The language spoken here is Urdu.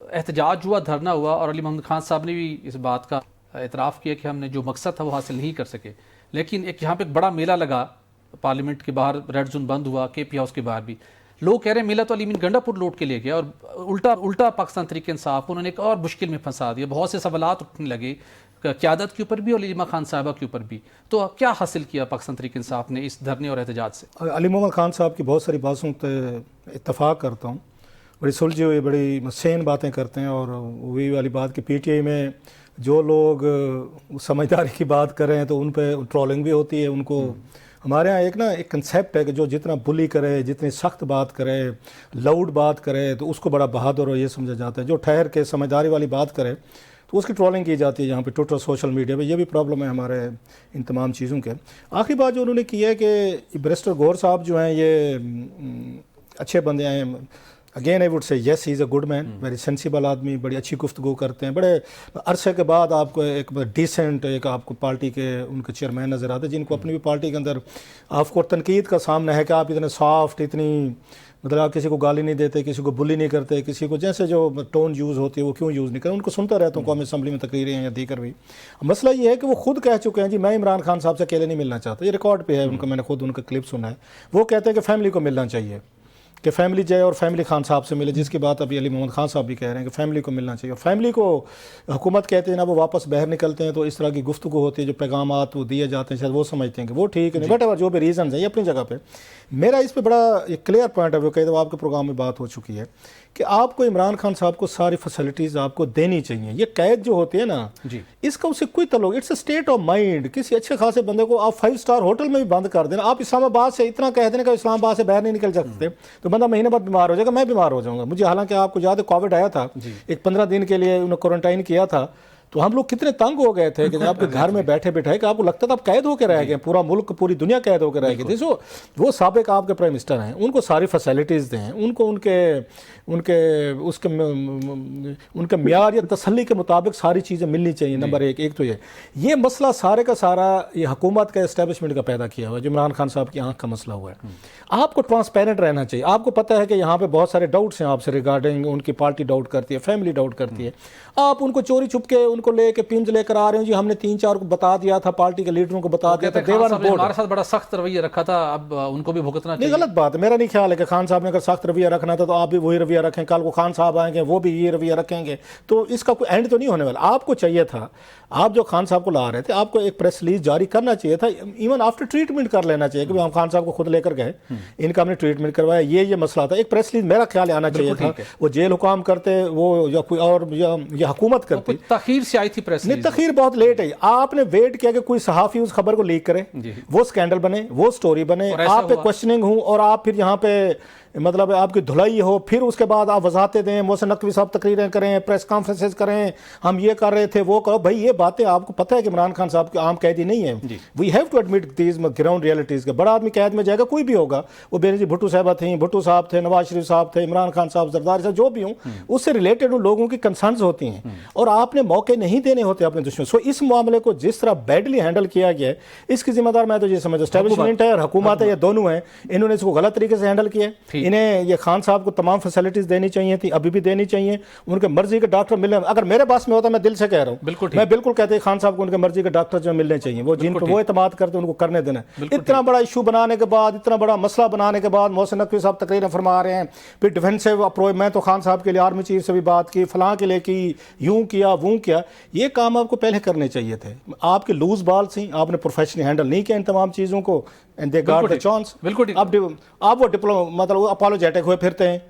احتجاج ہوا، دھرنا ہوا، اور علی محمد خان صاحب نے بھی اس بات کا اعتراف کیا کہ ہم نے جو مقصد تھا وہ حاصل نہیں کر سکے. لیکن ایک یہاں پہ ایک بڑا میلہ لگا پارلیمنٹ کے باہر، ریڈ زون بند ہوا، کے پی ہاؤس کے باہر بھی. لوگ کہہ رہے ہیں میلہ تو علی امین گنڈا پور لوٹ کے لے گیا، اور الٹا پاکستان تحریک انصاف کو انہوں نے ایک اور مشکل میں پھنسا دیا. بہت سے سوالات اٹھنے لگے قیادت کے اوپر بھی اور علی محمد خان صاحبہ کے اوپر بھی. تو کیا حاصل کیا پاکستان تحریک انصاف نے اس دھرنے اور احتجاج سے؟ علی محمد خان صاحب کی بہت ساری باتوں پہ اتفاق کرتا ہوں. بڑی سلجھی ہوئی، بڑی سین باتیں کرتے ہیں، اور وہی والی بات کہ پی ٹی آئی میں جو لوگ سمجھداری کی بات کر رہے ہیں تو ان پہ ٹرولنگ بھی ہوتی ہے. ان کو ہمارے ہاں ایک کنسیپٹ ہے کہ جو جتنا بلی کرے، جتنی سخت بات کرے، لاؤڈ بات کرے، تو اس کو بڑا بہادر ہو یہ سمجھا جاتا ہے. جو ٹھہر کے سمجھداری والی بات کرے تو اس کی ٹرولنگ کی جاتی ہے. یہاں پہ ٹویٹر، سوشل میڈیا پہ یہ بھی پرابلم ہے ہمارے ان تمام چیزوں کے. آخری بات جو انہوں نے کی ہے کہ بیرسٹر گور صاحب جو ہیں یہ اچھے بندے ہیں. Again I would say yes he is a good man, very sensible آدمی، بڑی اچھی گفتگو کرتے ہیں. بڑے عرصے کے بعد آپ کو ایک ڈیسنٹ ایک آپ کو پارٹی کے ان کے چیئرمین نظر آتے ہیں، جن کو اپنی بھی پارٹی کے اندر آپ کو تنقید کا سامنا ہے کہ آپ اتنے سافٹ، اتنی مطلب آپ کسی کو گالی نہیں دیتے، کسی کو بلی نہیں کرتے، کسی کو جیسے جو ٹون یوز ہوتی ہے وہ کیوں یوز نہیں کرتے. ان کو سنتا رہتا ہوں قومی اسمبلی میں تقریریں ہیں یا دیگر بھی. مسئلہ یہ ہے کہ وہ خود کہہ چکے ہیں جی میں عمران خان صاحب سے اکیلے نہیں ملنا چاہتا. یہ ریکارڈ پہ ہے ان کا، میں نے خود ان کا کلپ سنا ہے. وہ کہتے ہیں کہ فیملی کو ملنا چاہیے، کہ فیملی جائے اور فیملی خان صاحب سے ملے، جس کی بات ابھی علی محمد خان صاحب بھی کہہ رہے ہیں کہ فیملی کو ملنا چاہیے. اور فیملی کو حکومت کہتے ہیں نا، وہ واپس باہر نکلتے ہیں تو اس طرح کی گفتگو ہوتی ہے، جو پیغامات وہ دیے جاتے ہیں شاید وہ سمجھتے ہیں کہ وہ ٹھیک ہے. وٹ ایور جو بھی ریزنز ہیں یہ اپنی جگہ پہ. میرا اس پہ بڑا ایک کلیئر پوائنٹ ہے، وہ کہہ دو آپ کے پروگرام میں بات ہو چکی ہے کہ آپ کو عمران خان صاحب کو ساری فیسلٹیز آپ کو دینی چاہیے. یہ قید جو ہوتی ہے نا اس کا اس سے کوئی تعلق، it's a state of mind. کسی اچھے خاصے بندے کو آپ 5 اسٹار ہوٹل میں بھی بند کر دینا، آپ اسلام آباد سے اتنا کہہ دینا کہ اسلام آباد سے باہر نہیں نکل سکتے، تو بندہ مہینے بعد بیمار ہو جائے گا. میں بیمار ہو جاؤں گا. مجھے حالانکہ آپ کو یاد ہے کووڈ آیا تھا، ایک 15 دن کے لیے انہوں نے کوارنٹائن کیا تھا، تو ہم لوگ کتنے تنگ ہو گئے تھے کہ آپ کے گھر میں بیٹھے بیٹھے کہ آپ کو لگتا تھا آپ قید ہو کے رہ گئے، پورا ملک پوری دنیا قید ہو کے رہ گئی تھی. وہ سابق آپ کے پرائم منسٹر ہیں، ان کو ساری فیسلٹیز دیں، ان کو ان کے معیار یا تسلی کے مطابق ساری چیزیں ملنی چاہیے. نمبر ایک تو یہ مسئلہ سارے کا سارا یہ حکومت کا اسٹیبلشمنٹ کا پیدا کیا ہوا ہے، جو عمران خان صاحب کی آنکھ کا مسئلہ ہوا ہے. آپ کو ٹرانسپیرنٹ رہنا چاہیے. آپ کو پتہ ہے کہ یہاں پہ بہت سارے ڈاؤٹس ہیں آپ سے ریگارڈنگ ان کی پارٹی ڈاؤٹ کرتی ہے، فیملی ڈاؤٹ کرتی ہے. آپ ان کو چوری چھپ کے ان کو لے کے پنز لے کر آ رہے ہیں جی ہم نے 3-4 کو بتا دیا تھا، پارٹی کے لیڈروں کو بتا دیا تھا. ہمارے ساتھ بڑا سخت رویہ رکھا تھا، اب ان کو بھی بھگتنا چاہیے. نہیں، غلط بات ہے. میرا نہیں خیال ہے کہ خان صاحب نے اگر سخت رویہ رکھنا تھا تو آپ بھی وہی رویہ رکھیں. کل کو خان صاحب آئیں گے وہ بھی یہ رویہ رکھیں گے، تو اس کا کوئی اینڈ تو نہیں ہونے والا. آپ کو چاہیے تھا، آپ جو خان صاحب کو لا رہے تھے، آپ کو ایک پریس ریلیز جاری کرنا چاہیے تھا. ایون آفٹر ٹریٹمنٹ کر لینا چاہیے کہ ہم خان صاحب کو خود لے کر گئے، ان کا ہم نے ٹریٹمنٹ کروایا، یہ مسئلہ تھا. ایک پریس ریلیز میرا خیال آنا چاہیے تھا. وہ جیل حکام کرتے وہ یا کوئی اور یا حکومت کرتی. تاخیر سے آئی تھی پریس ریلیز، تاخیر بہت لیٹ ہے. آپ نے ویٹ کیا کہ کوئی صحافی اس خبر کو لیک کرے، وہ سکینڈل بنے، وہ سٹوری بنے، آپ پہ کوشچننگ ہوں، اور آپ پھر یہاں پہ مطلب آپ کی دھلائی ہو، پھر اس کے بعد آپ وضاحتیں دیں، محسن نقوی صاحب تقریریں کریں، پریس کانفرنسز کریں، ہم یہ کر رہے تھے وہ کرو. بھائی یہ باتیں آپ کو پتہ ہے کہ عمران خان صاحب کی عام قیدی نہیں ہے. We have to admit these ground realities. کا بڑا آدمی قید میں جائے گا، کوئی بھی ہوگا، وہ بے نظیر بھٹو صاحبہ تھیں، بھٹو صاحب تھے، نواز شریف صاحب تھے، عمران خان صاحب، زرداری صاحب، جو بھی ہوں، اس سے ریلیٹڈ ان لوگوں کی کنسرنز ہوتی ہیں، اور آپ نے موقع نہیں دینے ہوتے اپنے دشمن. سو اس معاملے کو جس طرح بیڈلی ہینڈل کیا گیا ہے، اس کی ذمہ دار میں تو یہ سمجھتا ہوں اسٹیبلشمنٹ ہے اور حکومت ہے، یہ دونوں ہیں. انہوں نے اس کو غلط طریقے سے ہینڈل کیا. انہیں یہ خان صاحب کو تمام فیسلٹیز دینی چاہیے تھی، ابھی بھی دینی چاہیے. ان کے مرضی کے ڈاکٹر ملنے، اگر میرے پاس میں ہوتا میں دل سے کہہ رہا ہوں، میں بالکل کہتے ہیں خان صاحب کو ان کے مرضی کے ڈاکٹر جو ملنے چاہیے، وہ جن پہ وہ اعتماد کرتے ان کو کرنے دینا. اتنا بڑا ایشو بنانے کے بعد، اتنا بڑا مسئلہ بنانے کے بعد محسن نقوی صاحب تقریریں فرما رہے ہیں، پھر ڈیفینسو اپروچ. میں تو خان صاحب کے لیے آرمی چیف سے بھی بات کی، فلاں کے لیے کی، یوں کیا وہ کیا. یہ کام آپ کو پہلے کرنے چاہیے تھے. آپ کے لوز بال تھیں، آپ نے پروفیشنلی ہینڈل نہیں کیا ان تمام چیزوں کو. And they got the chance. بالکل آپ وہ مطلب اپالوجیٹک ہوئے پھرتے ہیں.